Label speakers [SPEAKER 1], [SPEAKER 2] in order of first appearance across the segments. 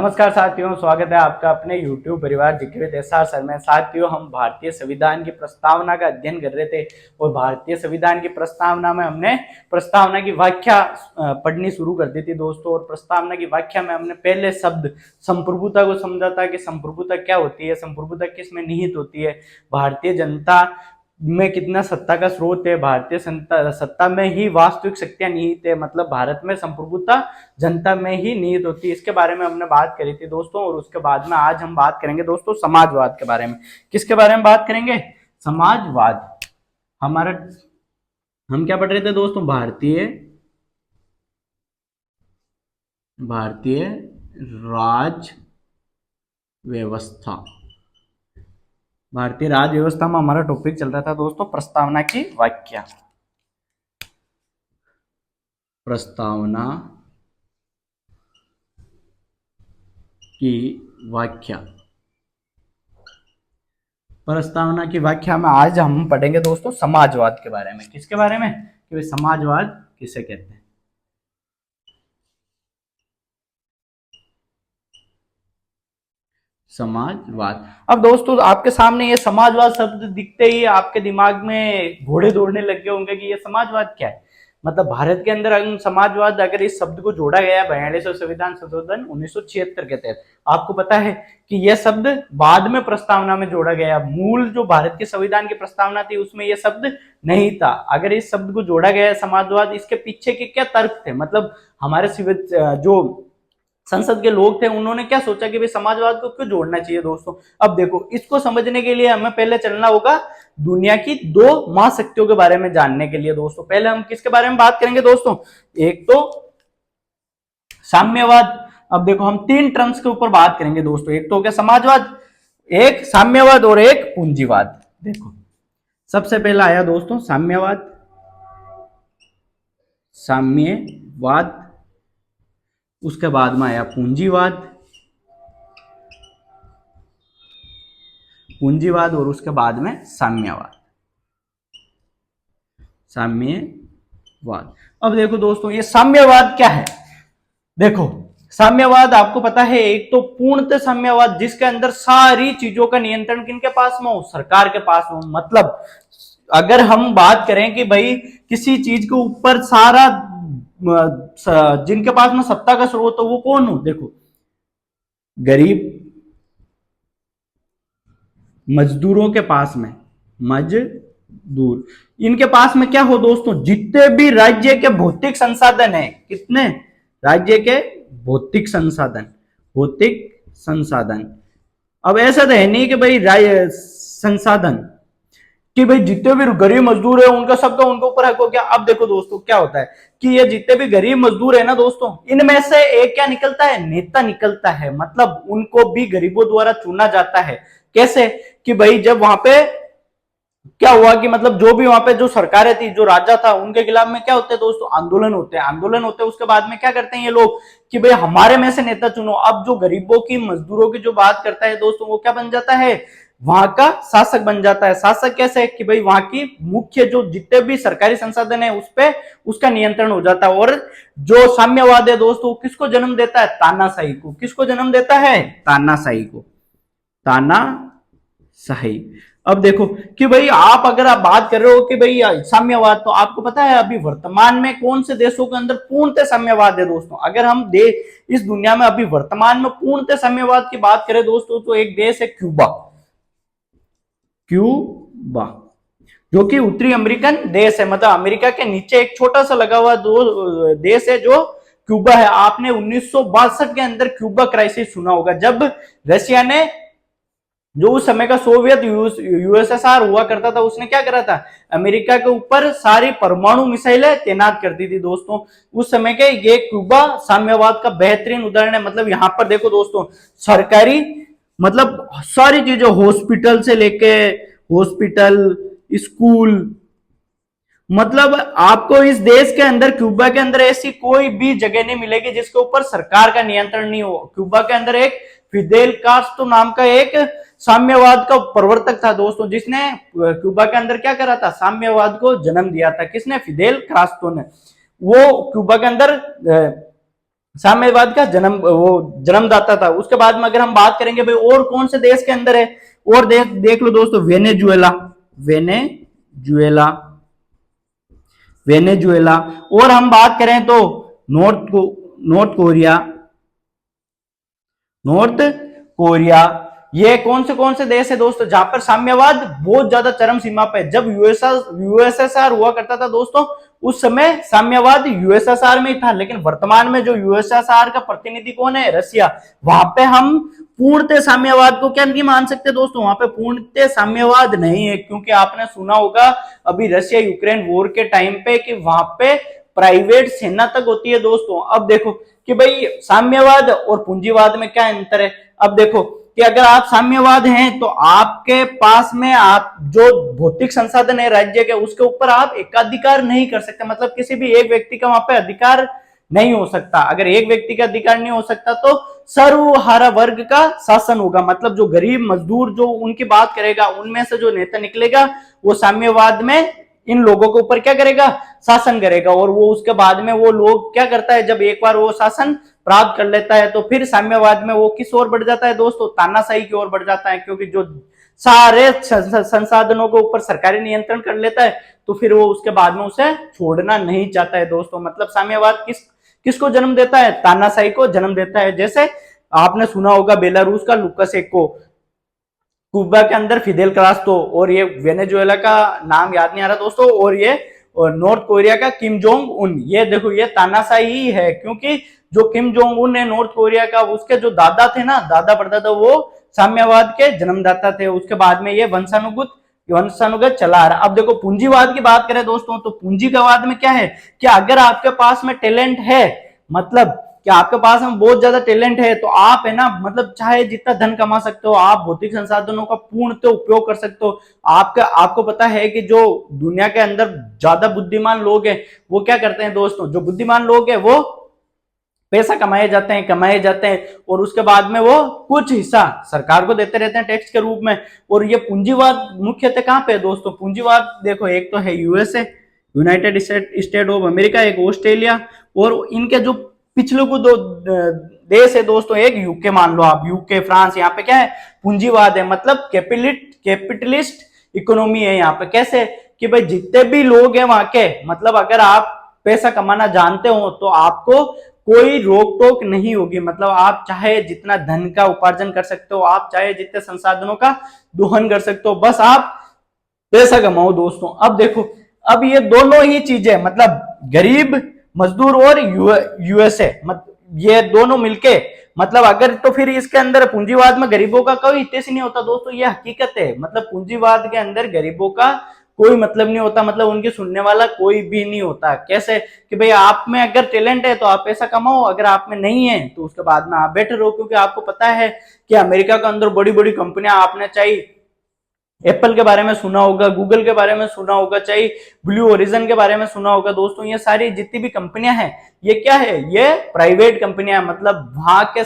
[SPEAKER 1] नमस्कार साथियों, स्वागत है आपका अपने YouTube परिवार जीके विद एसआर सर में। साथियों, हम भारतीय संविधान की प्रस्तावना का अध्ययन कर रहे थे और भारतीय संविधान की प्रस्तावना में हमने प्रस्तावना की व्याख्या पढ़नी शुरू कर दी थी दोस्तों। और प्रस्तावना की व्याख्या में हमने पहले शब्द संप्रभुता को समझा था कि संप्रभुता क्या होती है, संप्रभुता किसमें निहित होती है, भारतीय जनता में कितना सत्ता का स्रोत है, भारतीय सत्ता में ही वास्तविक शक्तियां निहित है, मतलब भारत में संप्रभुता जनता में ही निहित होती है। इसके बारे में हमने बात करी थी दोस्तों। और उसके बाद में आज हम बात करेंगे दोस्तों समाजवाद के बारे में। किसके बारे में बात करेंगे? समाजवाद। हमारा हम क्या पढ़ रहे थे दोस्तों? भारतीय राज व्यवस्था। भारतीय राज व्यवस्था में हमारा टॉपिक चल रहा था दोस्तों प्रस्तावना की व्याख्या। प्रस्तावना की व्याख्या। प्रस्तावना की व्याख्या में आज हम पढ़ेंगे दोस्तों समाजवाद के बारे में। किसके बारे में? कि भाई समाजवाद किसे कहते हैं। समाजवाद। अब दोस्तों आपके सामने ये समाजवाद शब्द दिखते ही आपके दिमाग में घोड़े दौड़ने लग गए होंगे कि ये समाजवाद क्या है। मतलब भारत के अंदर समाजवाद अगर इस शब्द को जोड़ा गया 42वें संविधान संशोधन 1976 के तहत, आपको पता है कि यह शब्द बाद में प्रस्तावना में जोड़ा गया। मूल जो भारत के संविधान की प्रस्तावना थी उसमें यह शब्द नहीं था। अगर इस शब्द को जोड़ा गया समाजवाद, इसके पीछे के क्या तर्क थे? मतलब हमारे जो संसद के लोग थे उन्होंने क्या सोचा कि भाई समाजवाद को क्यों जोड़ना चाहिए दोस्तों। अब देखो, इसको समझने के लिए हमें पहले चलना होगा दुनिया की दो महाशक्तियों के बारे में जानने के लिए दोस्तों। पहले हम किसके बारे में बात करेंगे दोस्तों? एक तो साम्यवाद। अब देखो, हम तीन टर्म्स के ऊपर बात करेंगे दोस्तों। एक तो हो गया समाजवाद, एक साम्यवाद और एक पूंजीवाद। देखो, सबसे पहला आया दोस्तों साम्यवाद। साम्यवाद, उसके बाद में आया पूंजीवाद। पूंजीवाद और उसके बाद में साम्यवाद। साम्यवाद। अब देखो दोस्तों, ये साम्यवाद क्या है? देखो, साम्यवाद आपको पता है एक तो पूर्णतः साम्यवाद जिसके अंदर सारी चीजों का नियंत्रण किनके पास में हो? सरकार के पास में। मतलब अगर हम बात करें कि भाई किसी चीज के ऊपर सारा जिनके पास में सत्ता का स्रोत हो वो कौन हो? देखो, गरीब मजदूरों के पास में, मजदूर, इनके पास में क्या हो दोस्तों? जितने भी राज्य के भौतिक संसाधन है, कितने राज्य के भौतिक संसाधन, भौतिक संसाधन। अब ऐसा तो है नहीं कि भाई संसाधन कि भाई जितने भी गरीब मजदूर है उनका सबका उनके ऊपर हक हो गया। अब देखो दोस्तों क्या होता है कि ये जितने भी गरीब मजदूर है ना दोस्तों, इनमें से एक क्या निकलता है? नेता निकलता है। मतलब उनको भी गरीबों द्वारा चुना जाता है। कैसे? कि भाई जब वहां पे क्या हुआ कि मतलब जो भी वहां पे जो सरकारें थी, जो राजा था, उनके खिलाफ में क्या होते हैं दोस्तों? आंदोलन होते हैं। आंदोलन होते हैं, उसके बाद में क्या करते हैं ये लोग कि भाई हमारे में से नेता चुनो। अब जो गरीबों की मजदूरों की जो बात करता है दोस्तों, वो क्या बन जाता है? वहां का शासक बन जाता है। शासक कैसे? कि भाई वहां की मुख्य जो जितने भी सरकारी संसाधन है उस पे उसका नियंत्रण हो जाता है। और जो साम्यवाद है दोस्तों किसको जन्म देता है? तानाशाही को। किसको जन्म देता है? तानाशाही को। तानाशाही। अब देखो कि भाई अगर आप बात कर रहे हो कि भाई साम्यवाद, तो आपको पता है अभी वर्तमान में कौन से देशों के अंदर पूर्णतः साम्यवाद है दोस्तों? अगर हम इस दुनिया में अभी वर्तमान में पूर्णतः साम्यवाद की बात करें दोस्तों, तो एक देश है क्यूबा। क्यूबा जो कि उत्तरी अमेरिकन देश है। मतलब अमेरिका के नीचे एक छोटा सा लगा हुआ देश है जो क्यूबा है। आपने 1962 के अंदर क्यूबा क्राइसिस सुना होगा, जब रशिया ने, जो उस समय का सोवियत यूएसएसआर हुआ करता था, उसने क्या करा था? अमेरिका के ऊपर सारी परमाणु मिसाइलें तैनात कर दी थी दोस्तों। उस समय के ये क्यूबा साम्यवाद का बेहतरीन उदाहरण है। मतलब यहां पर देखो दोस्तों, सरकारी मतलब सारी चीजें, हॉस्पिटल से लेके हॉस्पिटल, स्कूल, मतलब आपको इस देश के अंदर, क्यूबा के अंदर ऐसी कोई भी जगह नहीं मिलेगी जिसके ऊपर सरकार का नियंत्रण नहीं हो। क्यूबा के अंदर एक फिदेल कास्ट्रो नाम का एक साम्यवाद का प्रवर्तक था दोस्तों, जिसने क्यूबा के अंदर क्या करा था? साम्यवाद को जन्म दिया था। किसने? फिदेल कास्ट्रो ने। वो क्यूबा के अंदर साम्यवाद का जन्मदाता था। उसके बाद में अगर हम बात करेंगे भाई और कौन से देश के अंदर है, और देख लो दोस्तों, वेनेजुएला, वेनेजुएला, वेनेजुएला। और हम बात करें तो नॉर्थ कोरिया, नॉर्थ कोरिया। ये कौन से देश है दोस्तों जहां पर साम्यवाद बहुत ज्यादा चरम सीमा पे। जब यूएसएसआर हुआ करता था दोस्तों, उस समय साम्यवाद यूएसएसआर में ही था, लेकिन वर्तमान में जो यूएसएसआर का प्रतिनिधि कौन है, रसिया। वहां पे हम पूर्णतः साम्यवाद को क्या नहीं मान सकते दोस्तों, वहां पे पूर्णतः साम्यवाद नहीं है, क्योंकि आपने सुना होगा अभी रशिया यूक्रेन वॉर के टाइम पे कि वहां पे प्राइवेट सेना तक होती है दोस्तों। अब देखो कि भाई साम्यवाद और पूंजीवाद में क्या अंतर है। अब देखो कि अगर आप साम्यवाद हैं तो आपके पास में आप जो भौतिक संसाधन है राज्य के, उसके ऊपर आप एकाधिकार नहीं कर सकते, मतलब किसी भी एक व्यक्ति का वहां पे अधिकार नहीं हो सकता। अगर एक व्यक्ति का अधिकार नहीं हो सकता तो सर्वहारा वर्ग का शासन होगा, मतलब जो गरीब मजदूर जो उनकी बात करेगा, उनमें से जो नेता निकलेगा वो साम्यवाद में इन लोगों के ऊपर क्या करेगा, शासन करेगा। और वो उसके बाद में वो लोग क्या करता है, जब एक बार वो शासन प्राप्त कर लेता है तो फिर साम्यवाद में वो किस ओर बढ़ जाता है दोस्तों, तानाशाही की ओर बढ़ जाता है। क्योंकि जो सारे संसाधनों के ऊपर सरकारी नियंत्रण कर लेता है तो फिर वो उसके बाद में उसे छोड़ना नहीं चाहता है दोस्तों। मतलब साम्यवाद किसको जन्म देता है, तानाशाही को जन्म देता है। जैसे आपने सुना होगा बेलारूस का लुकाशेंको, क्यूबा के अंदर फिदेल कास्ट्रो, और ये वेनेजुएला का नाम याद नहीं आ रहा दोस्तों, और ये नॉर्थ कोरिया का किम जोंग उन। ये देखो ये तानाशाही ही है, क्योंकि जो किम जोंग उन है नॉर्थ कोरिया का, उसके जो दादा थे ना, दादा परदादा, वो साम्यवाद के जन्मदाता थे। उसके बाद में ये वंशानुगत चला आ रहा। अब देखो पूंजीवाद की बात करें दोस्तों, तो पूंजीवाद में क्या है कि अगर आपके पास में टैलेंट है, मतलब कि आपके पास में बहुत ज्यादा टैलेंट है, तो आप है ना, मतलब चाहे जितना धन कमा सकते हो, आप भौतिक संसाधनों का पूर्णतः उपयोग कर सकते हो। आपको पता है कि जो दुनिया के अंदर ज्यादा बुद्धिमान लोग हैं वो क्या करते हैं दोस्तों, जो बुद्धिमान लोग हैं वो पैसा कमाए जाते हैं और उसके बाद में वो कुछ हिस्सा सरकार को देते रहते हैं टैक्स के रूप में। और ये पूंजीवाद मुख्यतः कहां पे है दोस्तों, पूंजीवाद देखो एक तो है USA, United state of America, एक ऑस्ट्रेलिया, और इनके जो पिछले को दो देश है दोस्तों, एक यूके मान लो आप, यूके, फ्रांस। यहाँ पे क्या है, पूंजीवाद है, मतलब कैपिटलिस्ट इकोनॉमी है यहाँ पे। कैसे कि भाई जितने भी लोग हैं वहां के, मतलब अगर आप पैसा कमाना जानते हो तो आपको कोई रोक टोक नहीं होगी, मतलब आप चाहे जितना धन का उपार्जन कर सकते हो, आप चाहे जितने संसाधनों का दोहन कर सकते हो, बस आप पैसा कमाओ दोस्तों। अब देखो, अब ये दोनों ही चीजें, मतलब गरीब मजदूर और यूएसए, ये दोनों मिलके, मतलब अगर तो फिर इसके अंदर पूंजीवाद में गरीबों का कोई हित नहीं होता दोस्तों, ये हकीकत है। मतलब पूंजीवाद के अंदर गरीबों का कोई मतलब नहीं होता, मतलब उनके सुनने वाला कोई भी नहीं होता। कैसे कि भाई आप में अगर टैलेंट है तो आप पैसा कमाओ, अगर आप में नहीं है तो उसके बाद में आप बैठे रहो। क्योंकि आपको पता है कि अमेरिका के अंदर बड़ी बड़ी कंपनियां, आपने चाहिए एप्पल के बारे में सुना होगा, गूगल के बारे में सुना होगा, चाहे ब्लू ओरिजन के बारे में सुना होगा दोस्तों, ये सारी जितनी भी कंपनियां हैं ये क्या है, ये प्राइवेट कंपनियां, मतलब वहां के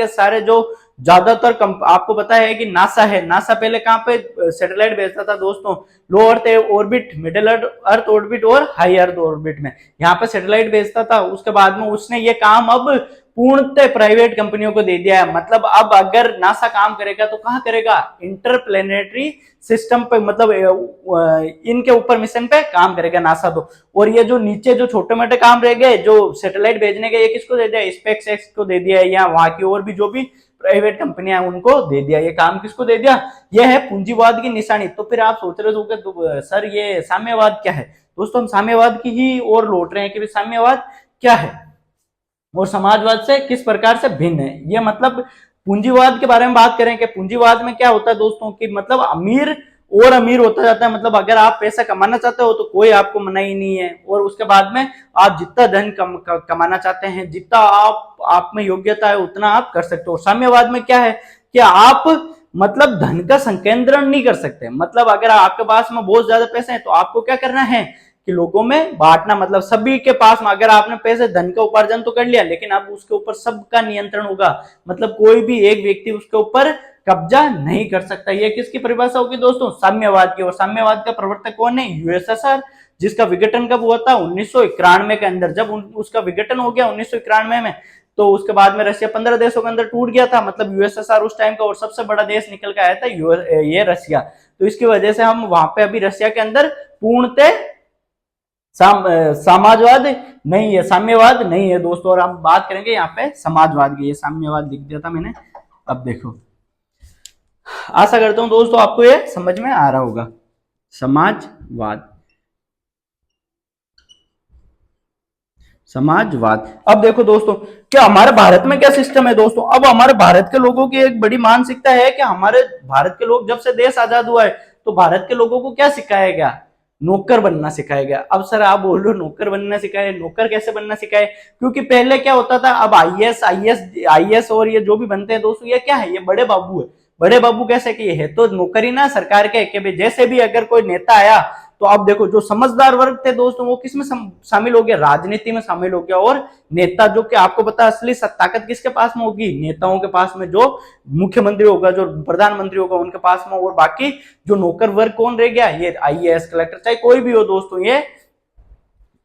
[SPEAKER 1] सारे जो ज्यादातर आपको पता है कि नासा है, नासा पहले कहां पे सैटेलाइट भेजता था दोस्तों, low earth orbit, middle earth orbit और हाई अर्थ ऑर्बिट में, यहाँ पे सैटेलाइट भेजता था। उसके बाद में उसने ये काम अब पूर्णतः प्राइवेट कंपनियों को दे दिया है। मतलब अब अगर नासा काम करेगा तो कहां करेगा, इंटरप्लेनेटरी सिस्टम पे, मतलब इनके ऊपर मिशन पे काम करेगा नासा तो। और ये जो नीचे जो छोटे मोटे काम रह गए, जो सैटेलाइट भेजने के, ये किसको दे दिया, स्पेस एक्स को दे दिया है, या वहां की और भी जो भी प्राइवेट कंपनियां उनको दे दिया। ये काम किसको दे दिया, ये है पूंजीवाद की निशानी। तो फिर आप सोच रहे हो कि सर ये साम्यवाद क्या है, दोस्तों हम साम्यवाद की ही ओर लौट रहे हैं कि साम्यवाद क्या है और समाजवाद से किस प्रकार से भिन्न है। ये मतलब पूंजीवाद के बारे में बात करें कि पूंजीवाद में क्या होता है दोस्तों, कि मतलब अमीर और अमीर होता जाता है। मतलब अगर आप पैसा कमाना चाहते हो तो कोई आपको मना ही नहीं है, और उसके बाद में आप जितना धन कमाना चाहते हैं, जितना आप में योग्यता है उतना आप कर सकते हो। साम्यवाद में क्या है कि आप मतलब धन का संकेंद्रण नहीं कर सकते। मतलब अगर आपके पास में बहुत ज्यादा पैसे हैं तो आपको क्या करना है कि लोगों में बांटना, मतलब सभी के पास में, अगर आपने पैसे धन का उपार्जन तो कर लिया, लेकिन अब उसके ऊपर सबका नियंत्रण होगा। मतलब कोई भी एक व्यक्ति उसके ऊपर कब्जा नहीं कर सकता। ये किसकी परिभाषा होगी दोस्तों, साम्यवाद की। और साम्यवाद का प्रवर्तक कौन है, यूएसएसआर, जिसका विघटन कब हुआ था, 1991 के अंदर। जब उसका विघटन हो गया 1991 में, तो उसके बाद में रशिया 15 देशों के अंदर टूट गया था, मतलब यूएसएसआर उस टाइम का, और सबसे बड़ा देश निकल के आया था ये रशिया। तो इसकी वजह से हम वहां पे अभी रशिया के अंदर पूर्णतः समाजवाद नहीं है, साम्यवाद नहीं है दोस्तों। और हम बात करेंगे यहाँ पे समाजवाद की, ये साम्यवाद लिख दिया था मैंने। अब देखो, आशा करता हूं दोस्तों आपको ये समझ में आ रहा होगा। समाजवाद, समाजवाद। अब देखो दोस्तों, क्या हमारे भारत में क्या सिस्टम है दोस्तों। अब हमारे भारत के लोगों की एक बड़ी मानसिकता है कि हमारे भारत के लोग, जब से देश आजाद हुआ है तो भारत के लोगों को क्या सिखाया गया, नौकर बनना सिखाया गया। अब सर आप बोल रहे हो नौकर बनना सिखाए, नौकर कैसे बनना सिखाए, क्योंकि पहले क्या होता था, अब आईएएस और ये जो भी बनते हैं दोस्तों, ये क्या है, ये बड़े बाबू है। बड़े बाबू कैसे कि है तो नौकरी ना सरकार के जैसे भी अगर कोई नेता आया तो अब देखो जो समझदार वर्ग थे दोस्तों वो किसमें शामिल हो गया, राजनीति में शामिल हो गया। और नेता, जो कि आपको पता असली ताकत किसके पास में होगी, नेताओं के पास में, जो मुख्यमंत्री होगा, जो प्रधानमंत्री होगा उनके पास में। और बाकी जो नौकर वर्ग कौन रह गया, ये आईएएस, कलेक्टर, चाहे कोई भी हो दोस्तों, ये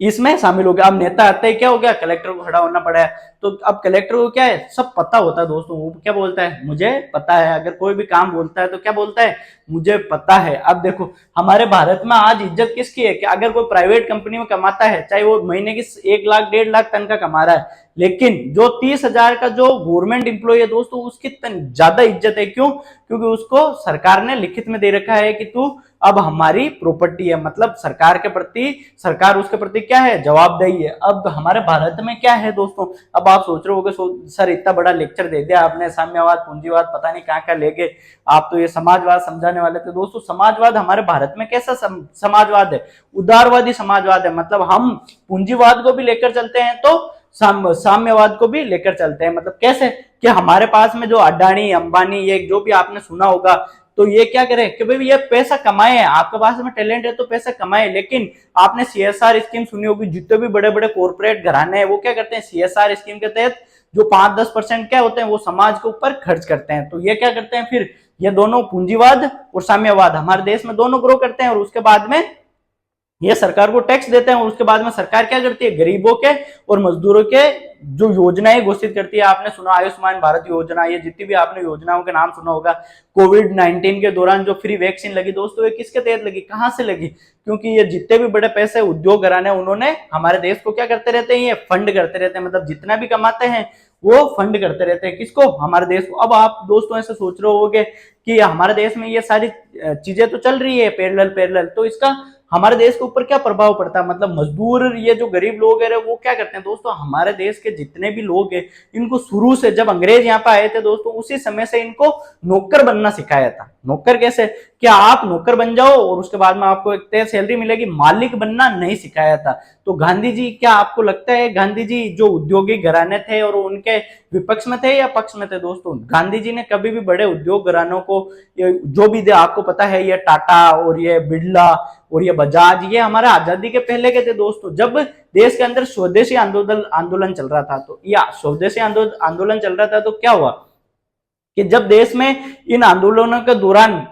[SPEAKER 1] इसमें शामिल हो गया। अब नेता आते ही क्या हो गया, कलेक्टर को खड़ा होना पड़ा है। तो अब कलेक्टर को क्या है, सब पता होता है दोस्तों, वो क्या बोलता है, मुझे पता है। अगर कोई भी काम बोलता है तो क्या बोलता है, मुझे पता है। अब देखो हमारे भारत में आज इज्जत किसकी है, कि अगर कोई प्राइवेट कंपनी में कमाता है, चाहे वो महीने की 1 लाख 1.5 लाख तनख्वाह कमा रहा है, लेकिन जो 30,000 का जो गवर्नमेंट एम्प्लॉय है दोस्तों, उसकी ज्यादा इज्जत है। क्यों, क्योंकि उसको सरकार ने लिखित में दे रखा है कि तू अब हमारी प्रॉपर्टी है, मतलब सरकार के प्रति, सरकार उसके प्रति क्या है, जवाबदेही है। अब हमारे भारत में क्या है दोस्तों, अब आप सोच रहे होगे सर इतना बड़ा लेक्चर दे दिया आपने, साम्यवाद, पूंजीवाद, पता नहीं कहाँ कहाँ ले गए आप, तो ये समाजवाद समझाने वाले थे दोस्तों। समाजवाद हमारे भारत में कैसा समाजवाद है, उदारवादी समाजवाद है। मतलब हम पूंजीवाद को भी लेकर चलते हैं तो साम्यवाद को भी लेकर चलते हैं। मतलब कैसे, कि हमारे पास में जो अडानी, अंबानी, ये जो भी आपने सुना होगा, तो ये क्या करे कि भाई ये पैसा कमाए, आपके पास में टैलेंट है तो पैसा कमाए। लेकिन आपने सीएसआर स्कीम सुनी होगी, जितने भी बड़े बड़े कॉर्पोरेट घराने हैं वो क्या करते हैं, सीएसआर स्कीम के तहत जो 5-10% क्या होते हैं वो समाज के ऊपर खर्च करते हैं। तो ये क्या करते हैं फिर, ये दोनों पूंजीवाद और साम्यवाद हमारे देश में दोनों ग्रो करते हैं। और उसके बाद में ये सरकार को टैक्स देते हैं, और उसके बाद में सरकार क्या करती है, गरीबों के और मजदूरों के जो योजनाएं घोषित करती है। आपने सुना आयुष्मान भारत योजना, ये जितनी भी आपने योजनाओं के नाम सुना होगा। कोविड-19 के दौरान जो फ्री वैक्सीन लगी दोस्तों, ये किसके तहत लगी, कहां से लगी, क्योंकि ये जितने भी बड़े पैसे उद्योग घराने उन्होंने हमारे देश को क्या करते रहते हैं, ये फंड करते रहते हैं। मतलब जितना भी कमाते हैं वो फंड करते रहते हैं, किसको, हमारे देश को। अब आप दोस्तों ऐसे सोच रहे होगे कि हमारे देश में ये सारी चीजें तो चल रही है पैरेलल, तो इसका हमारे देश के ऊपर क्या प्रभाव पड़ता है। मतलब मजदूर, ये जो गरीब लोग है वो क्या करते हैं दोस्तों, हमारे देश के जितने भी लोग हैं इनको शुरू से, जब अंग्रेज यहाँ पे आए थे दोस्तों, उसी समय से इनको नौकर बनना सिखाया था। नौकर कैसे, क्या आप नौकर बन जाओ और उसके बाद में आपको एक तय सैलरी मिलेगी, मालिक बनना नहीं सिखाया था। तो गांधी जी, क्या आपको लगता है गांधी जी जो उद्योगिक घराने थे और उनके विपक्ष में थे या पक्ष में थे दोस्तों, गांधी जी ने कभी भी बड़े उद्योग घरानों को, जो भी आपको पता है, ये टाटा और ये बिरला और ये बजाज, ये हमारा आजादी के पहले के थे दोस्तों, जब देश के अंदर स्वदेशी आंदोलन चल रहा था। तो या स्वदेशी आंदोलन चल रहा था तो क्या हुआ कि जब देश में इन आंदोलनों के दौरान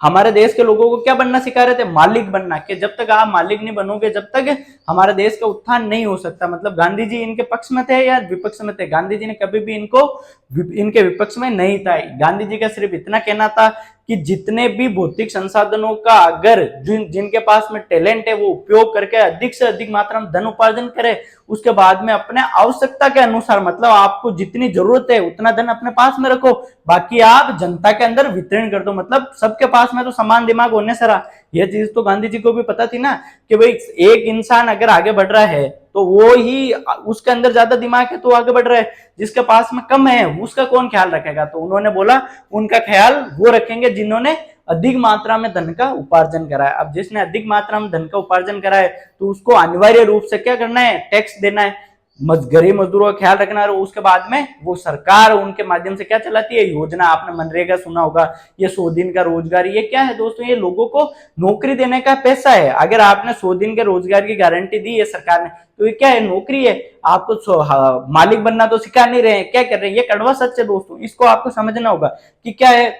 [SPEAKER 1] हमारे देश के लोगों को क्या बनना सिखा रहे थे, मालिक बनना, कि जब तक आप मालिक नहीं बनोगे जब तक हमारे देश का उत्थान नहीं हो सकता। मतलब गांधी जी इनके पक्ष में थे या विपक्ष में थे, गांधी जी ने कभी भी इनके विपक्ष में नहीं था। गांधी जी का सिर्फ इतना कहना था कि जितने भी भौतिक संसाधनों का अगर जिनके पास में टैलेंट है वो उपयोग करके अधिक से अधिक मात्रा में धन उपार्जन करे, उसके बाद में अपने आवश्यकता के अनुसार, मतलब आपको जितनी जरूरत है उतना धन अपने पास में रखो, बाकी आप जनता के अंदर वितरण कर दो। मतलब सबके पास में तो समान दिमाग होने से रहा। यह चीज तो गांधी जी को भी पता थी ना कि भाई एक इंसान अगर आगे बढ़ रहा है तो वो ही, उसके अंदर ज्यादा दिमाग है तो आगे बढ़ रहा है, जिसके पास में कम है उसका कौन ख्याल रखेगा। तो उन्होंने बोला उनका ख्याल वो रखेंगे जिन्होंने अधिक मात्रा में धन का उपार्जन करा है। अब जिसने अधिक मात्रा में धन का उपार्जन करा है तो उसको अनिवार्य रूप से क्या करना है, टैक्स देना है, गरीब मजदूरों का ख्याल रखना है। और उसके बाद में वो सरकार उनके माध्यम से क्या चलाती है, योजना, आपने मनरेगा सुना होगा, ये 100 दिन का रोजगार, ये क्या है दोस्तों, ये लोगों को नौकरी देने का पैसा है। अगर आपने 100 दिन के रोजगार की गारंटी दी है सरकार ने, तो ये क्या है, नौकरी है। आपको मालिक बनना तो सिखा नहीं रहे हैं, क्या कर रहे हैं, ये कड़वा सच है दोस्तों, इसको आपको समझना होगा कि क्या है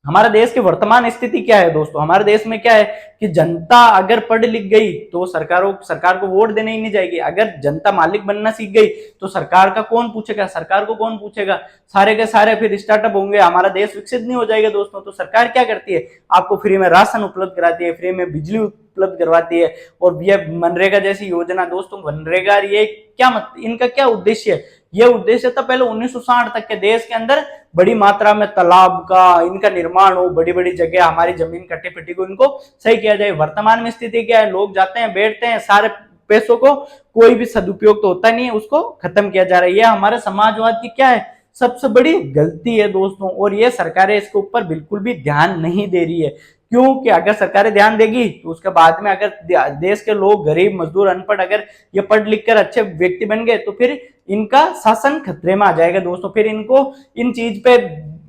[SPEAKER 1] हमारे देश की वर्तमान स्थिति क्या है दोस्तों, हमारे देश में क्या है कि जनता अगर पढ़ लिख गई तो सरकार को वोट देने ही नहीं जाएगी। अगर जनता मालिक बनना सीख गई तो सरकार का कौन पूछेगा, सरकार को कौन पूछेगा, सारे के सारे फिर स्टार्टअप होंगे, हमारा देश विकसित नहीं हो जाएगा दोस्तों। तो सरकार क्या करती है, आपको फ्री में राशन उपलब्ध कराती है, फ्री में बिजली उपलब्ध करवाती है, और ये मनरेगा जैसी योजना दोस्तों, मनरेगा ये क्या इनका क्या उद्देश्य है, ये उद्देश्य था पहले 1960 तक के देश के अंदर बड़ी मात्रा में तालाब का इनका निर्माण हो, बड़ी बड़ी जगह हमारी जमीन कट्टी पिट्टी को इनको सही किया जाए। वर्तमान में स्थिति क्या है, लोग जाते हैं बैठते हैं, सारे पैसों को कोई भी सदुपयोग तो होता नहीं है, उसको खत्म किया जा रहा है। ये हमारे समाजवाद की क्या है, सबसे बड़ी गलती है दोस्तों, और ये सरकारें इसके ऊपर बिल्कुल भी ध्यान नहीं दे रही है। क्योंकि अगर सरकारें ध्यान देगी तो उसके बाद में अगर देश के लोग गरीब मजदूर अनपढ़ अगर ये पढ़ लिख कर अच्छे व्यक्ति बन गए तो फिर इनका शासन खतरे में आ जाएगा दोस्तों। फिर इनको इन चीज पे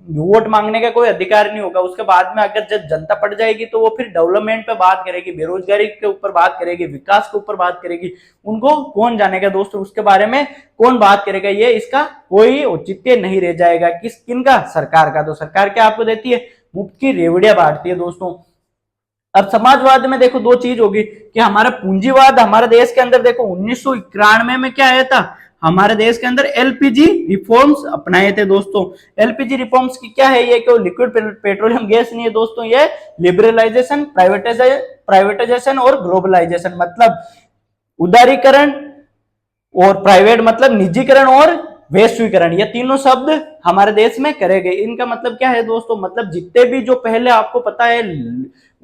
[SPEAKER 1] वोट मांगने का कोई अधिकार नहीं होगा। उसके बाद में अगर जब जनता पड़ जाएगी तो वो फिर डेवलपमेंट पे बात करेगी, बेरोजगारी के ऊपर बात करेगी, विकास के ऊपर बात करेगी। उनको कौन जानेगा दोस्तों, उसके बारे में कौन बात करेगा, ये इसका कोई औचित्य नहीं रह जाएगा। किनका, सरकार का। तो सरकार क्या आपको देती है, मुफ्त की रेवड़ियां बांटती है दोस्तों। अब समाजवाद में देखो दो चीज होगी कि हमारा पूंजीवाद हमारे देश के अंदर देखो 1991 में क्या आया था, हमारे देश के अंदर एलपीजी रिफॉर्म्स अपनाए थे दोस्तों। एलपीजी रिफॉर्म्स की क्या है, ये क्यों लिक्विड पेट्रोलियम गैस नहीं है दोस्तों, ये लिबरलाइजेशन, प्राइवेटाइजेशन और ग्लोबलाइजेशन, मतलब उदारीकरण, और प्राइवेट मतलब निजीकरण, और वैश्वीकरण, ये तीनों शब्द हमारे देश में करे गए। इनका मतलब क्या है दोस्तों, मतलब जितने भी जो पहले आपको पता है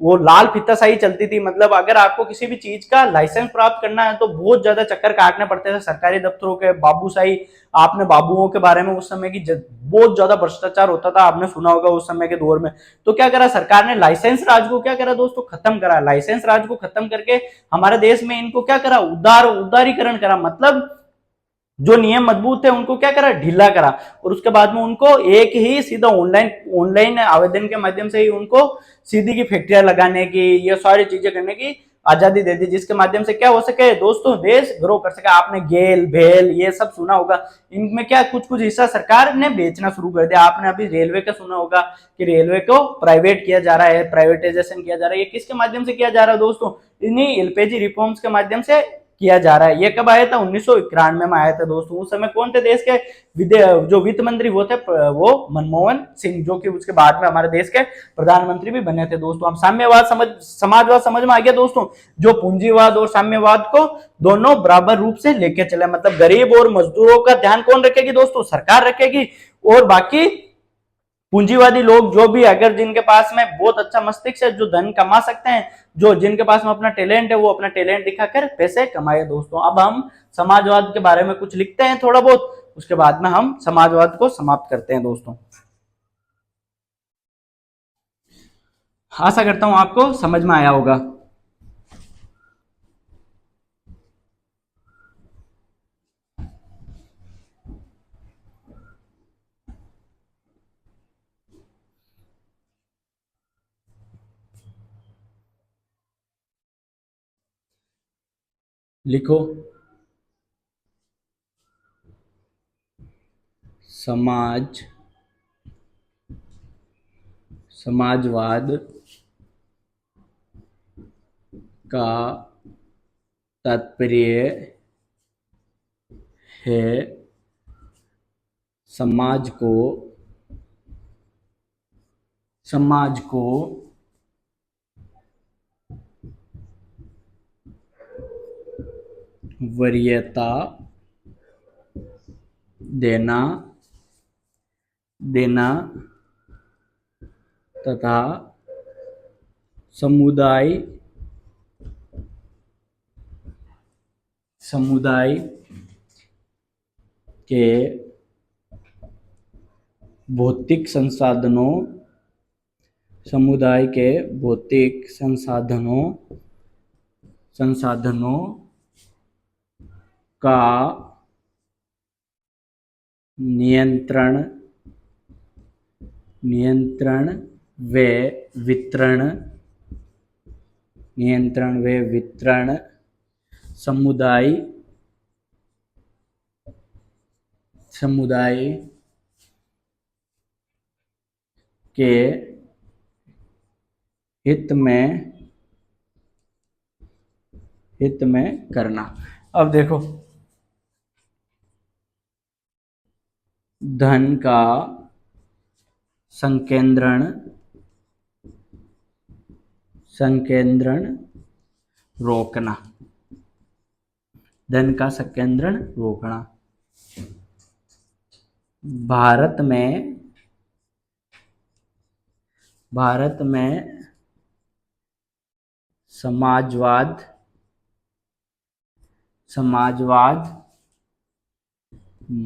[SPEAKER 1] वो लाल फीताशाही चलती थी, मतलब अगर आपको किसी भी चीज का लाइसेंस प्राप्त करना है तो बहुत ज्यादा चक्कर काटने पड़ते थे सरकारी दफ्तरों के, बाबूशाही, आपने बाबुओं के बारे में उस समय की बहुत ज्यादा भ्रष्टाचार होता था, आपने सुना होगा उस समय के दौर में। तो क्या करा सरकार ने, लाइसेंस राज को क्या करा दोस्तों, खत्म करा। लाइसेंस राज को खत्म करके हमारे देश में इनको क्या करा, उदारीकरण करा, मतलब जो नियम मजबूत थे उनको क्या करा, ढीला करा, और उसके बाद में उनको एक ही सीधा ऑनलाइन आवेदन के माध्यम से ही उनको सीधी की फैक्ट्रियां लगाने की, ये सारी चीजें करने की आजादी दे दी, जिसके माध्यम से क्या हो सके दोस्तों, देश ग्रो कर सके। आपने गेल भेल ये सब सुना होगा, इनमें क्या कुछ कुछ हिस्सा सरकार ने बेचना शुरू कर दिया। आपने अभी रेलवे का सुना होगा कि रेलवे को प्राइवेट किया जा रहा है, प्राइवेटाइजेशन किया जा रहा है। ये किसके माध्यम से किया जा रहा है दोस्तों, इन्हीं एलपीजी रिफॉर्म्स के माध्यम से किया जा रहा है। ये कब आया था, 1991 में आया था दोस्तों। उस समय कौन थे देश के जो वित्त मंत्री वो थे, वो मनमोहन सिंह, जो कि उसके बाद में हमारे देश के प्रधानमंत्री भी बने थे दोस्तों। हम समाजवाद समझ में आ गया दोस्तों, जो पूंजीवाद और साम्यवाद को दोनों बराबर रूप से लेके चले, मतलब गरीब और मजदूरों का ध्यान कौन रखेगी दोस्तों, सरकार रखेगी, और बाकी पूंजीवादी लोग जो भी अगर जिनके पास में बहुत अच्छा मस्तिष्क है, जो धन कमा सकते हैं, जो जिनके पास में अपना टैलेंट है, वो अपना टैलेंट दिखाकर पैसे कमाए दोस्तों। अब हम समाजवाद के बारे में कुछ लिखते हैं थोड़ा बहुत, उसके बाद में हम समाजवाद को समाप्त करते हैं दोस्तों। आशा करता हूं आपको समझ में आया होगा। लिखो, समाजवाद का तात्पर्य है समाज को वरीयता देना तथा समुदाय के भौतिक संसाधनों का नियंत्रण व वितरण समुदाय के हित में करना। अब देखो, धन का संकेंद्रण रोकना, धन का संकेंद्रण रोकना। भारत में समाजवाद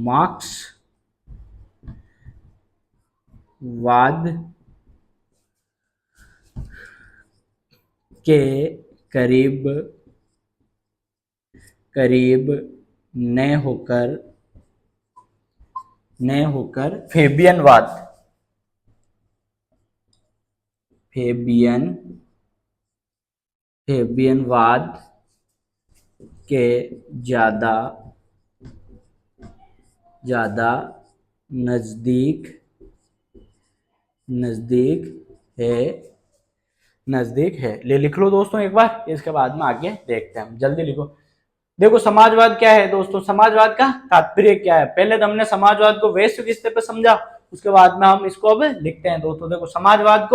[SPEAKER 1] मार्क्सवाद के करीब न होकर फेबियनवाद के ज्यादा नजदीक है। लिख लो दोस्तों एक बार, इसके बाद में आगे देखते हैं। जल्दी लिखो। देखो, समाजवाद क्या है दोस्तों? समाजवाद का तात्पर्य क्या है? पहले तो हमने समाजवाद को वैश्विक स्तर पर समझा, उसके बाद में हम इसको अब लिखते हैं दोस्तों। देखो, समाजवाद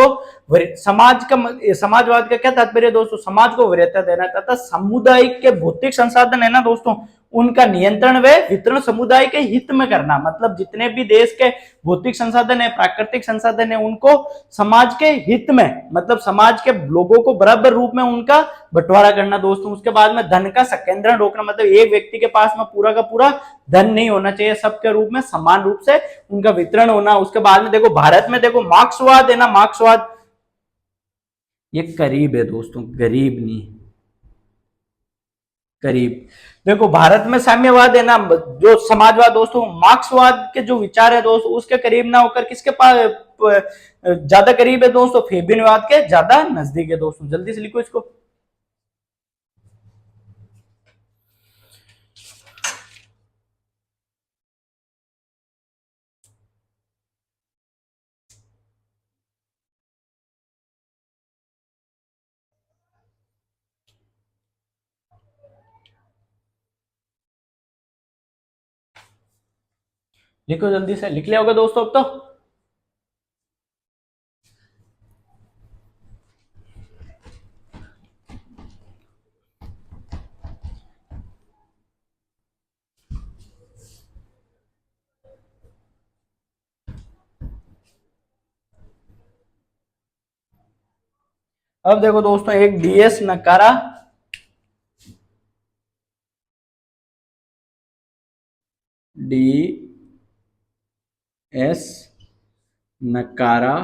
[SPEAKER 1] का क्या तात्पर्य दोस्तों? समाज को वरीयता देना तथा सामुदायिक के भौतिक संसाधन है ना दोस्तों, उनका नियंत्रण व वितरण समुदाय के हित में करना। मतलब जितने भी देश के भौतिक संसाधन है, प्राकृतिक संसाधन है, उनको समाज के हित में, मतलब समाज के लोगों को बराबर रूप में उनका बंटवारा करना दोस्तों। उसके बाद में धन का संकेंद्रण रोकना, मतलब एक व्यक्ति के पास में पूरा का पूरा धन नहीं होना चाहिए, सबके रूप में समान रूप से उनका वितरण होना। उसके बाद में देखो, भारत में देखो मार्क्सवाद है ना, मार्क्सवाद ये करीब है दोस्तों, गरीब नहीं, करीब। देखो, भारत में साम्यवाद है ना, जो समाजवाद दोस्तों, मार्क्सवाद के जो विचार है दोस्तों, उसके करीब ना होकर किसके पास ज्यादा करीब है दोस्तों? फेबियनवाद के ज्यादा नजदीक है दोस्तों। जल्दी से लिखो इसको। लिखो जल्दी से, लिख लिया होगा दोस्तों अब तो। अब देखो दोस्तों, एक डीएस नकारा डीएस नकारा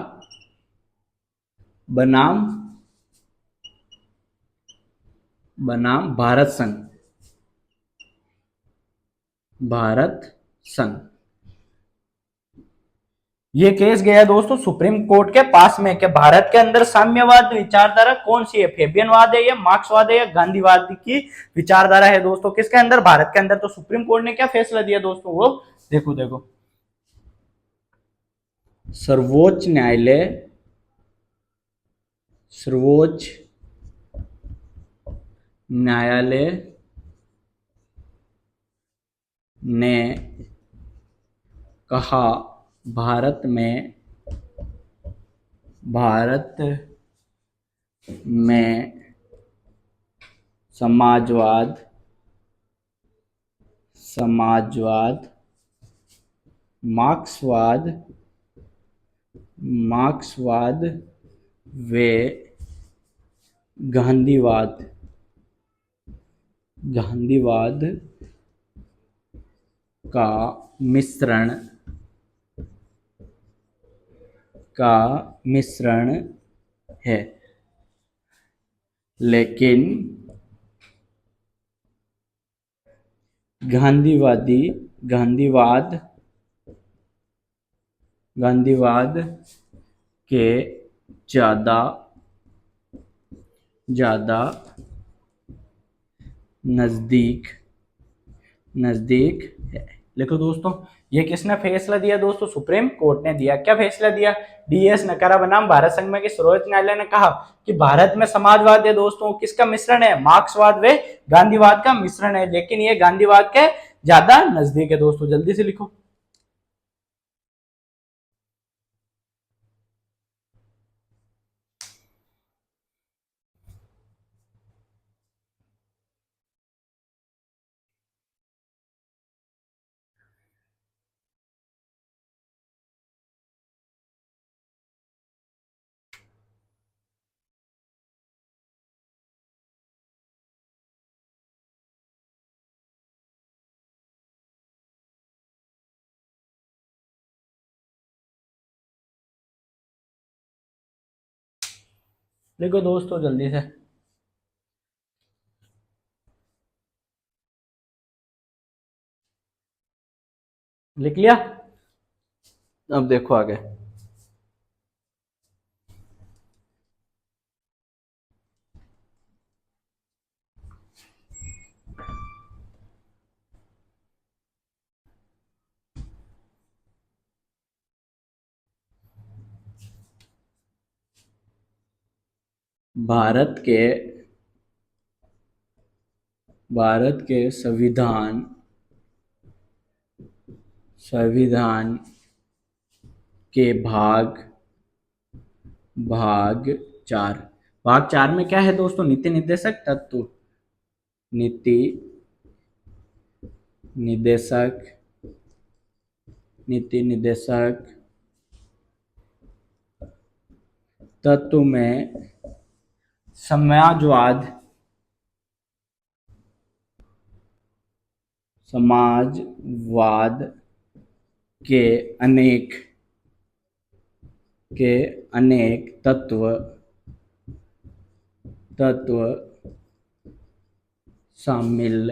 [SPEAKER 1] बनाम भारत संघ। ये केस गया दोस्तों सुप्रीम कोर्ट के पास में कि भारत के अंदर साम्यवाद विचारधारा कौन सी है? फेबियनवाद है या मार्क्सवाद है या गांधीवाद की विचारधारा है दोस्तों? किसके अंदर? भारत के अंदर। तो सुप्रीम कोर्ट ने क्या फैसला दिया दोस्तों? वो देखो, सर्वोच्च न्यायालय ने कहा, भारत में समाजवाद मार्क्सवाद व गांधीवाद का मिश्रण है, लेकिन गांधीवाद के ज्यादा नजदीक है। लिखो दोस्तों, ये किसने फैसला दिया दोस्तों? सुप्रीम कोर्ट ने दिया। क्या फैसला दिया? डीएस नकारा बनाम भारत संघ में के सर्वोच्च न्यायालय ने कहा कि भारत में समाजवाद है दोस्तों किसका मिश्रण है? मार्क्सवाद व गांधीवाद का मिश्रण है, लेकिन ये गांधीवाद के ज्यादा नजदीक है दोस्तों। जल्दी से लिखो। लिखो दोस्तों जल्दी से। लिख लिया? अब देखो आगे। भारत के संविधान के भाग चार। भाग चार में क्या है दोस्तों? नीति निर्देशक तत्व। नीति निर्देशक तत्व में समाजवाद के अनेक तत्व शामिल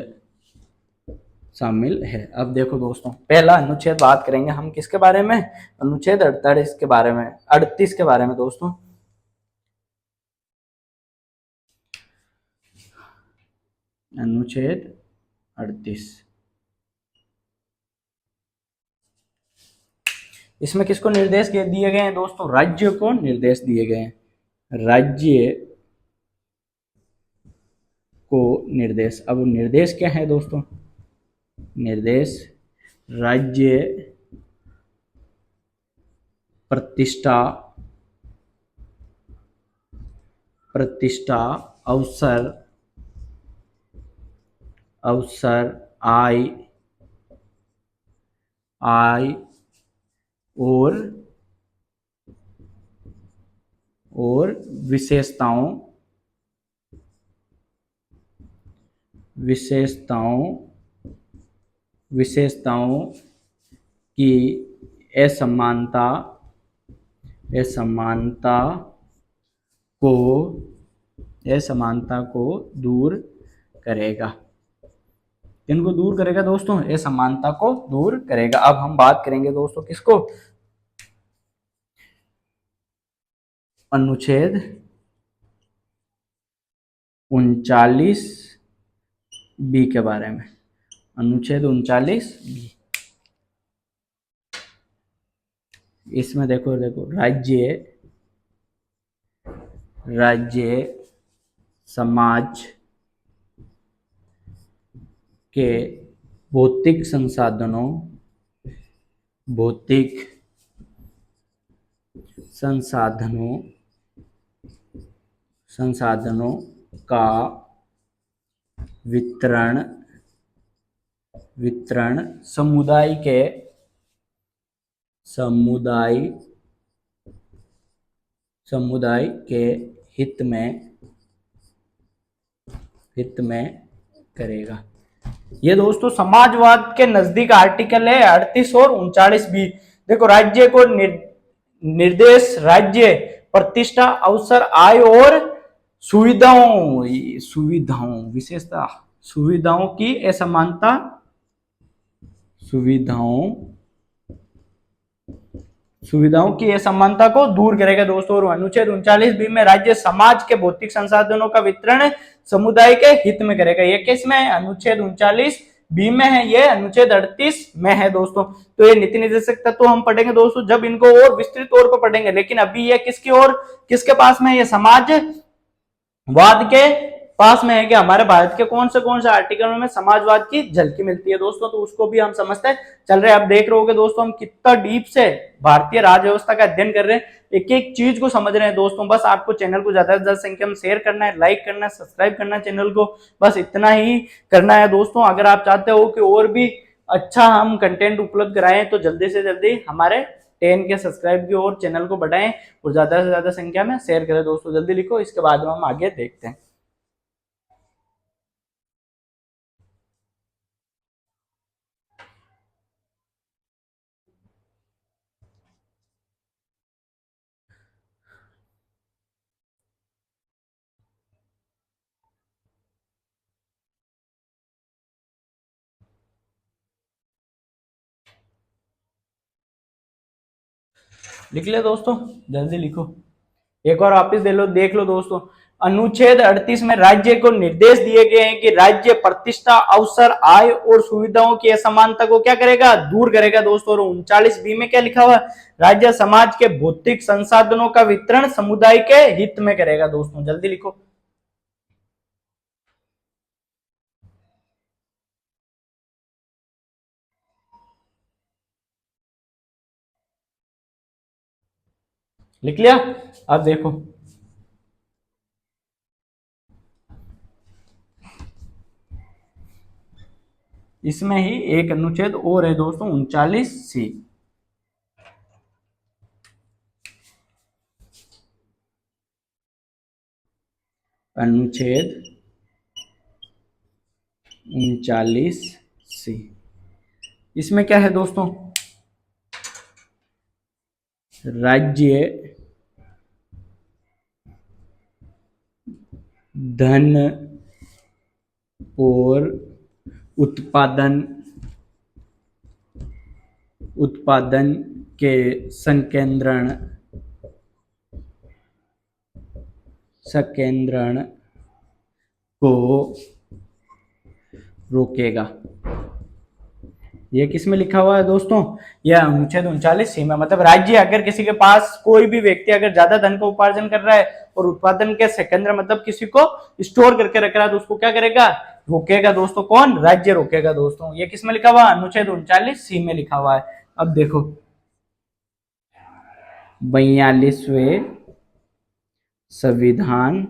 [SPEAKER 1] है। अब देखो दोस्तों, पहला अनुच्छेद बात करेंगे हम किसके बारे में? अनुच्छेद 38 के बारे में, 38 के बारे में दोस्तों। अनुच्छेद 38, इसमें किसको निर्देश दिए गए हैं दोस्तों? राज्य को निर्देश दिए गए हैं। राज्य को निर्देश। अब निर्देश क्या है दोस्तों? निर्देश राज्य प्रतिष्ठा अवसर आय और विशेषताओं की असमानता को दूर करेगा। इनको दूर करेगा दोस्तों? असमानता को दूर करेगा। अब हम बात करेंगे दोस्तों किसको? अनुच्छेद 39 बी के बारे में। अनुच्छेद 39 बी, इसमें देखो राज्य समाज के भौतिक संसाधनों का वितरण समुदाय के हित में करेगा। ये दोस्तों समाजवाद के नजदीक आर्टिकल है 38 और 39 भी। देखो, राज्य को निर्देश राज्य प्रतिष्ठा अवसर आय और विशेषता सुविधाओं की असमानता सुविधाओं की असमानता को दूर करेगा दोस्तों। और अनुच्छेद 39 बी में राज्य समाज के भौतिक संसाधनों का वितरण समुदाय के हित में करेगा। ये किस में? अनुच्छेद 39 बी में है, ये अनुच्छेद 38 में है दोस्तों। तो ये नीति निर्देशक तत्व हम पढ़ेंगे दोस्तों जब इनको और विस्तृत तौर पर पढ़ेंगे, लेकिन अभी ये किसकी ओर, किसके पास में, ये समाजवाद के पास में है कि हमारे भारत के कौन से आर्टिकल में समाजवाद की झलकी मिलती है दोस्तों, तो उसको भी हम समझते चल रहे हैं। अब देख रहे होगे दोस्तों हम कितना डीप से भारतीय राज्य व्यवस्था का अध्ययन कर रहे हैं, एक एक चीज को समझ रहे हैं दोस्तों। बस आपको चैनल को ज्यादा से ज्यादा संख्या में शेयर करना है, लाइक करना है, सब्सक्राइब करना है चैनल को, बस इतना ही करना है दोस्तों। अगर आप चाहते हो कि और भी अच्छा हम कंटेंट उपलब्ध कराएं तो जल्दी से जल्दी हमारे 10 के सब्सक्राइब की और चैनल को बढ़ाएं और ज्यादा से ज्यादा संख्या में शेयर करें दोस्तों। जल्दी लिखो, इसके बाद में हम आगे देखते हैं। लिख ले दोस्तों, जल्दी लिखो, एक बार वापिस देख लो दोस्तों। अनुच्छेद 38 में राज्य को निर्देश दिए गए हैं कि राज्य प्रतिष्ठा, अवसर, आय और सुविधाओं की असमानता को क्या करेगा, दूर करेगा दोस्तों। और 39 बी में क्या लिखा हुआ, राज्य समाज के भौतिक संसाधनों का वितरण समुदाय के हित में करेगा दोस्तों। जल्दी लिखो, लिख लिया। अब देखो, इसमें ही एक अनुच्छेद और है दोस्तों, 39C। अनुच्छेद 39C, इसमें क्या है दोस्तों, राज्य धन और उत्पादन के संकेंद्रण को रोकेगा। ये किस में लिखा हुआ है दोस्तों, यह अनुच्छेद 39C में। मतलब राज्य अगर किसी के पास, कोई भी व्यक्ति अगर ज्यादा धन का उपार्जन कर रहा है और उत्पादन के संकेंद्र मतलब किसी को स्टोर करके रख रहा है, तो उसको क्या करेगा, रोकेगा दोस्तों। कौन, राज्य रोकेगा दोस्तों। ये किस में लिखा हुआ, अनुच्छेद 39C में लिखा हुआ है। अब देखो, 42वें संविधान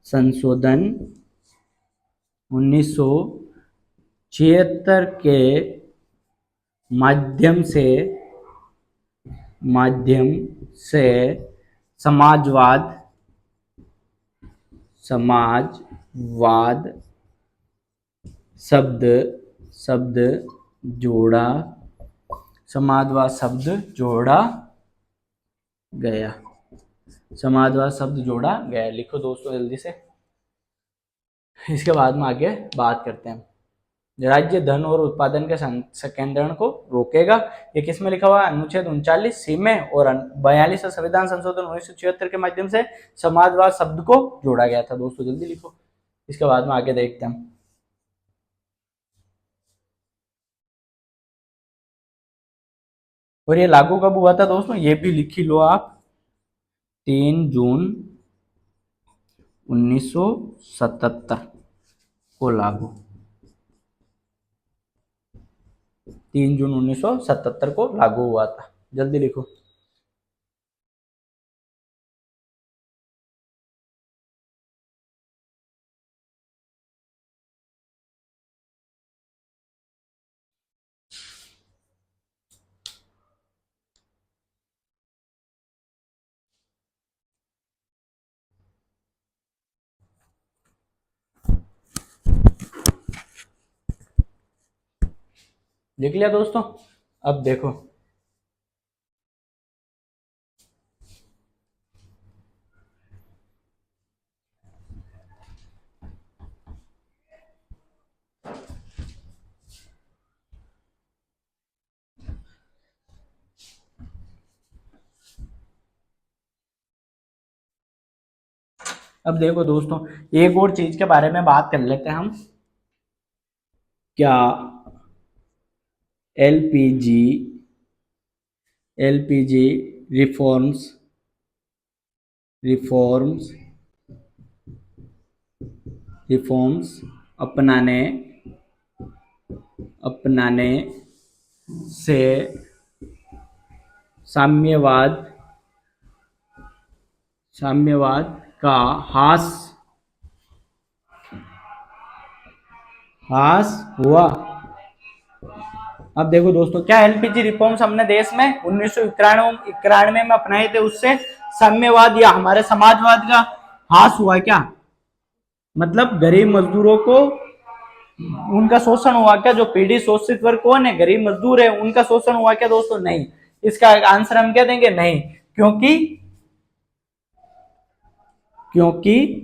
[SPEAKER 1] संशोधन 1976 के माध्यम से समाजवाद शब्द जोड़ा गया। समाजवाद शब्द जोड़ा गया। लिखो दोस्तों जल्दी से, इसके बाद में आगे बात करते हैं। राज्य धन और उत्पादन के संकेंद्रण को रोकेगा, ये किस में लिखा हुआ है, अनुच्छेद 39C में। और 42 संविधान संशोधन 1976 के माध्यम से समाजवाद शब्द को जोड़ा गया था दोस्तों। जल्दी लिखो, इसके बाद में आगे देखते हैं। और ये लागू कब हुआ था दोस्तों, ये भी लिख ही लो आप, 3 जून 1977 को लागू, 3 जून 1977 को लागू हुआ था। जल्दी लिखो, लिख लिया दोस्तों। अब देखो, अब देखो दोस्तों, एक और चीज के बारे में बात कर लेते हैं हम। क्या LPG LPG reforms reforms reforms अपनाने अपनाने से साम्यवाद साम्यवाद का ह्रास हुआ। अब देखो दोस्तों, क्या एलपीजी रिफॉर्म्स हमने देश में 1991 में अपनाए थे, उससे साम्यवाद या हमारे समाजवाद का ह्रास हुआ क्या? मतलब गरीब मजदूरों को उनका शोषण हुआ क्या? जो पीड़ित शोषित वर्ग कौन है? गरीब मजदूर है, उनका शोषण हुआ क्या दोस्तों? नहीं। इसका आंसर हम क्या देंगे? नहीं। क्योंकि क्योंकि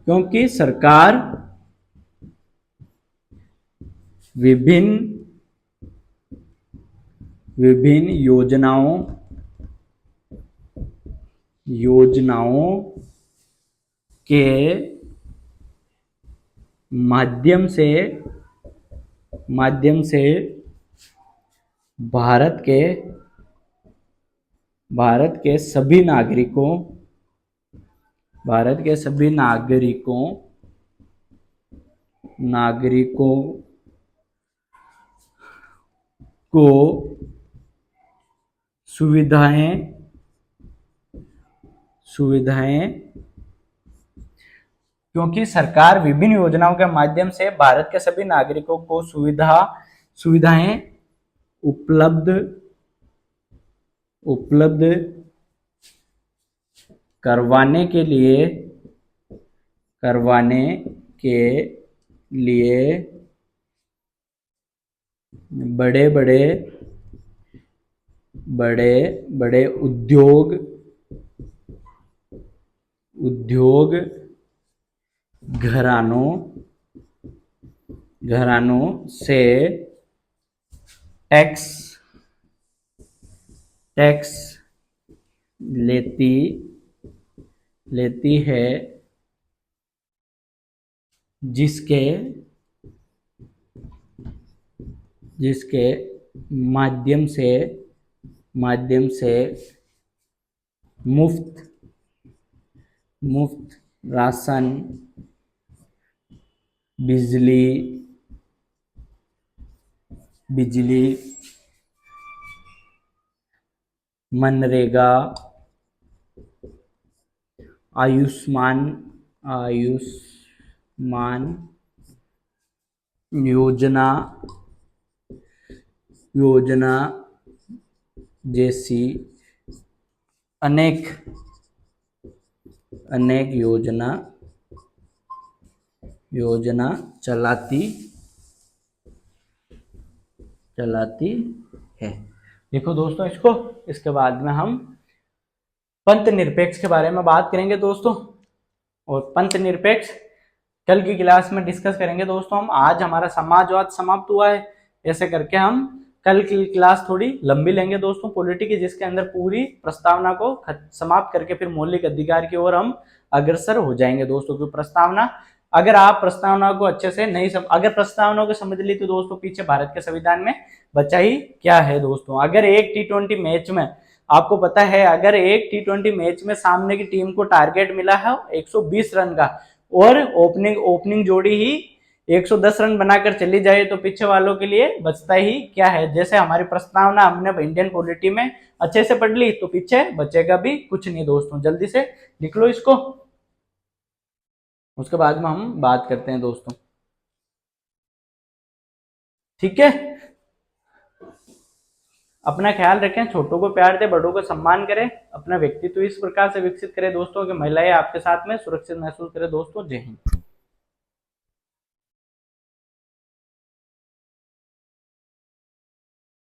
[SPEAKER 1] क्योंकि सरकार विभिन्न विभिन्न योजनाओं के माध्यम से भारत के सभी नागरिकों को सुविधाएं क्योंकि सरकार विभिन्न योजनाओं के माध्यम से भारत के सभी नागरिकों को सुविधाएं उपलब्ध करवाने के लिए बड़े बड़े उद्योग घरानों से टैक्स लेती है, जिसके माध्यम से मुफ्त राशन, बिजली, मनरेगा, आयुष्मान योजना जैसी अनेक योजना चलाती है। देखो दोस्तों, इसके बाद में हम पंथ निरपेक्ष के बारे में बात करेंगे दोस्तों, और पंथ निरपेक्ष कल की क्लास में डिस्कस करेंगे दोस्तों हम। आज हमारा समाजवाद समाप्त हुआ है, ऐसे करके हम कल की क्लास थोड़ी लंबी लेंगे दोस्तों पॉलिटी की, जिसके अंदर पूरी प्रस्तावना को समाप्त करके फिर मौलिक अधिकार की ओर हम अग्रसर हो जाएंगे दोस्तों। क्योंकि प्रस्तावना, अगर आप प्रस्तावना को अच्छे से नहीं अगर प्रस्तावना को समझ ली तो दोस्तों पीछे भारत के संविधान में बचा ही क्या है दोस्तों। अगर एक T20 मैच में, आपको पता है, अगर एक T20 मैच में सामने की टीम को टारगेट मिला है 120 रन का, और ओपनिंग जोड़ी ही 110 रन बनाकर चली जाए, तो पीछे वालों के लिए बचता ही क्या है। जैसे हमारी प्रस्तावना हमने इंडियन पॉलिटी में अच्छे से पढ़ ली, तो पीछे बचेगा भी कुछ नहीं दोस्तों। जल्दी से लिख लो इसको, उसके बाद में हम बात करते हैं दोस्तों, ठीक है। अपना ख्याल रखें, छोटों को प्यार दे, बड़ों को सम्मान करें, अपना व्यक्तित्व इस प्रकार से विकसित करें दोस्तों कि महिलाएं आपके साथ में सुरक्षित महसूस करें दोस्तों। जय हिंद।